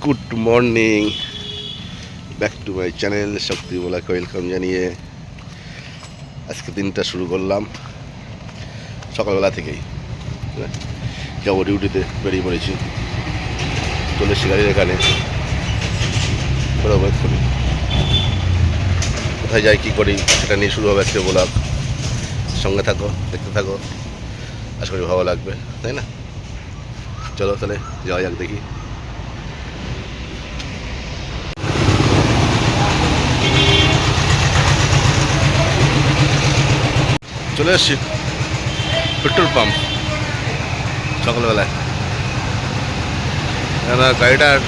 Good morning, back to my channel শক্তি বলাকে welcome জানিয়ে আজকে দিনটা শুরু করলাম সকালবেলা থেকেই। যাবো ডিউটিতে, বেরিয়ে পড়েছি, চলে এসেছি গাড়ির এখানে। বরাবর করি কোথায় যাই কী করি সেটা নিয়ে শুরু হবে আজকে ব্লগ। সঙ্গে থাকো, দেখতে থাকো, আশা করি ভালো লাগবে, তাই না? চলো তাহলে যাওয়া যাক, দেখি। চলে এসছি পেট্রোল পাম্প সকালবেলায়। কেন গাড়িটার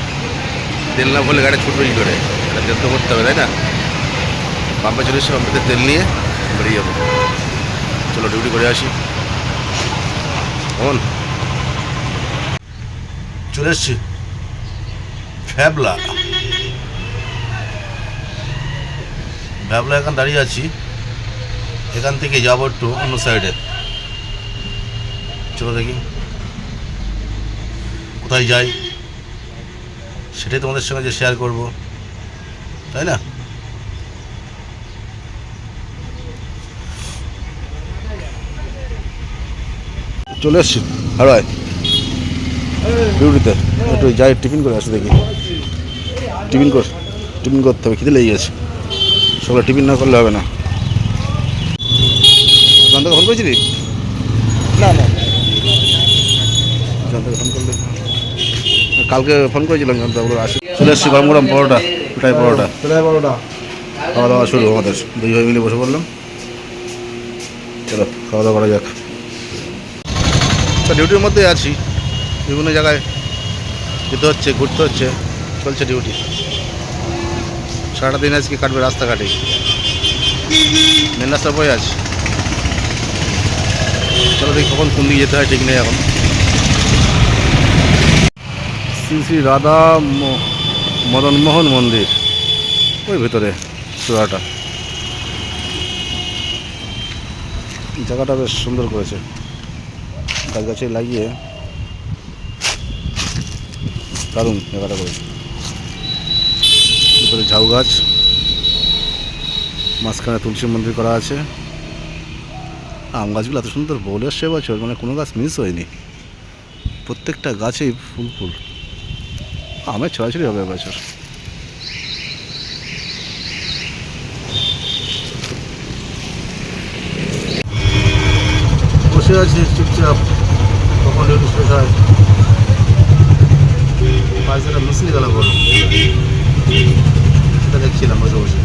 তেল না ভরলে গাড়ি ছুটবে কী করে? এটা তেল তো করতে হবে, তাই না? পাম্পে চলে এসছি, পাম্পেতে তেল নিয়ে বেরিয়ে যাবো। চলো ডিউটি করে আসি। কেমন চলে এসছি ভ্যাবলা এখন দাঁড়িয়ে আছি। এখান থেকে যাবো একটু অন্য সাইডে। চলো দেখি কোথায় যাই, সেটাই তোমাদের সঙ্গে যে শেয়ার করব, তাই না? চলে এসছি হাওড়ায় ডিউটিতে। একটু যাই, টিফিন করে আসি দেখি। টিফিন করতে হবে, খিদে লেগে গেছে। সকালে টিফিন না করলে হবে না। জানতে ফোন করেছিলি? না জানতে ফোন করলে কালকে ফোন করেছিলাম, জানতে বলো আসি। চলে এসছি গরম গরম পরোটা, পিঠাই পরোটা, খাওয়া দাওয়া শুরু আমাদের। দুই ভাই মিলে বসে পড়লাম। চলো খাওয়া দাওয়া করা যাক। ডিউটির মধ্যেই আছি, বিভিন্ন জায়গায় যেতে হচ্ছে, ঘুরতে হচ্ছে, চলছে ডিউটি। সারাটা দিন আজকে কাটবে রাস্তাঘাটে, মেন রাস্তার বয়ে আছে। চলো দেখি কখন কোন দিকে যেতে হয়, ঠিক নেই এখন। শ্রী শ্রী রাধা মদন মোহন মন্দির, ওই ভেতরে চূড়াটা। জায়গাটা বেশ সুন্দর করেছে, গাছ গাছে লাগিয়ে দারুণ জায়গাটা করেছে। ভিতরে ঝাউ গাছ, মাঝখানে তুলসী মন্দির করা আছে। আম গাছগুলো এত সুন্দর বলে সে বছর, মানে কোনো গাছ মিস হয়নি, প্রত্যেকটা গাছেই ফুল ফুল। আমের ছড়াছড়ি হবে এবছর। বসে আছি চুপচাপ, কখন ডিউটি শেষ হয়। পাশে মুসলি গেল বলো, সেটা দেখছিলাম বসে বসে।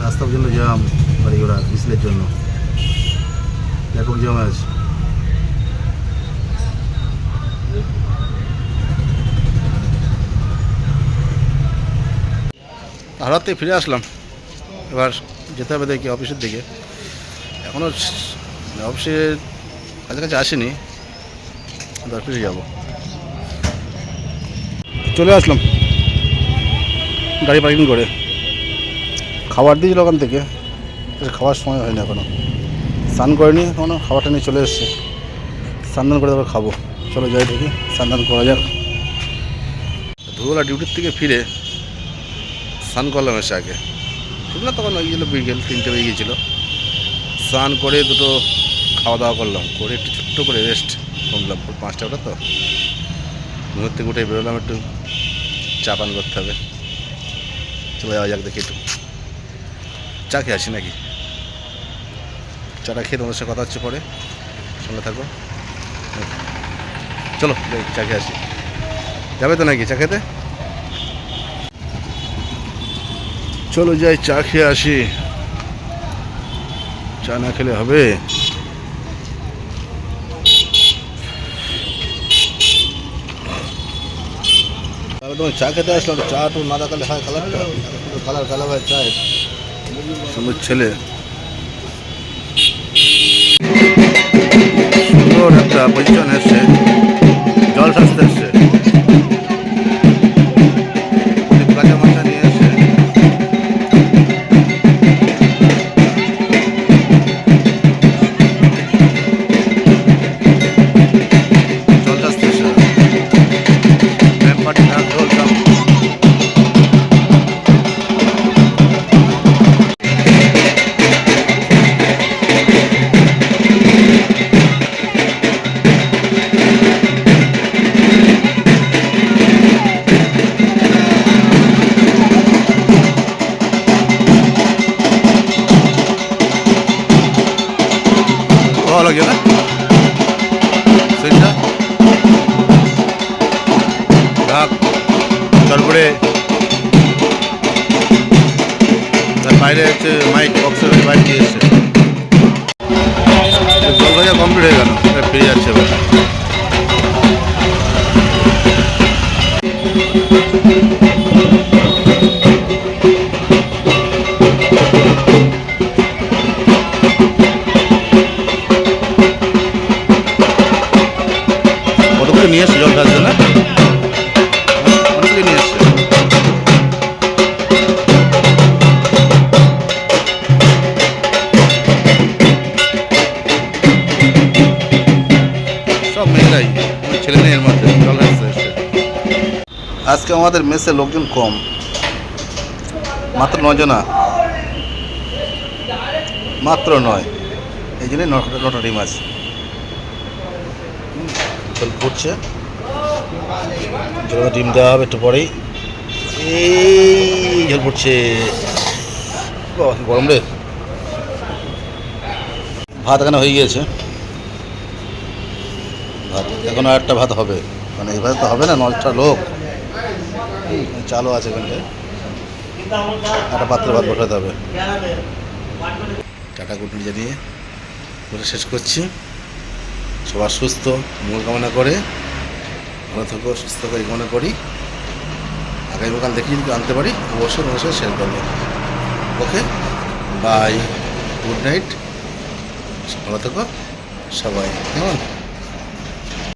রাস্তার জন্য জ্যাম, গাড়ি ঘোড়া মিছিলের জন্য ব্যাপক জ্যাম আছে। হাওড়াতে ফিরে আসলাম, এবার যেতে হবে দেখি অফিসের দিকে। এখনও অফিসের কাছাকাছি আসেনি, এবার ফিরে যাব। চলে আসলাম গাড়ি পার্কিং করে। খাবার দিয়েছিল ওখান থেকে, খাওয়ার সময় হয়নি এখনও, স্নান করিনি এখনও। খাবারটা নিয়ে চলে এসেছি, স্নান করে তারপর খাবো। চলো যাই দেখি, স্নান করা যাক। দুবেলা ডিউটির থেকে ফিরে স্নান করলাম এসে। আগে ঠিক না, তখন ওই গেছিলো বিকেল 3টে বেজে গিয়েছিলো। স্নান করে দুটো খাওয়া দাওয়া করলাম, করে একটু ছোট্ট করে রেস্ট করলাম। 5টা ওটা তো ঘুমের থেকে উঠে বেরোলাম, একটু চা পান করতে হবে। চলে যাওয়া যাক দেখি, একটু চা খেয়ে আসি নাকি। চাটা খেয়ে তোমাদের সাথে কথা হচ্ছে পরে, সঙ্গে থাকো। চলো চা খেয়ে আসি। যাবে তো নাকি চা খেতে? চলো যাই, চা খেয়ে আসি। চা না খেলে হবে? তোমার চা খেতে আসলাম, চা একটু না দেখালে হয় কালারটা, কালার হয় চায়ের। সুন্দর ছেলে, সুন্দর একটা পজিশন এসছে, জল সাজতে এসছে। কাঁচা মাচা নিয়ে এসছে। বাইরে হচ্ছে মাইক বক্সের বাইক দিয়ে এসছে। জল ভাজা কমপ্লিট হয়ে গেল, ফিরে যাচ্ছে এবার। কতগুলো নিয়ে এসছে জল খাচ্ছে না, অনেকগুলো নিয়ে এসছে। সব মেয়েরাই, ছেলে মেয়ে এর মধ্যে জল খাচ্ছে এসছে। আজকে আমাদের মেসে লোকজন কম, মাত্র 9 জনা, মাত্র 9, এই জন্যই 9টা ডিম আছে। জল পড়ছে, জল ডিম দেওয়া হবে একটু পরেই। এই জল পড়ছে, বাবা কি গরম রে। ভাত এখানে হয়ে গিয়েছে, ভাত এখন আর একটা ভাত হবে, মানে এই ভাত তো হবে না, 9টা লোক। চালও আছে এখানটায়, একটা পাত্রে ভাত বসাতে হবে। টাটা গুড নাইট জানিয়ে বলে শেষ করছি। সবার সুস্থ মঙ্গল কামনা করে, ভালো থাকো, সুস্থ থাকো এই কামনা করি। আগামীকাল দেখি যদি আনতে পারি অবশ্যই শেয়ার করবো। ওকে, বাই, গুড নাইট, ভালো থাকো সবাই, কেমন।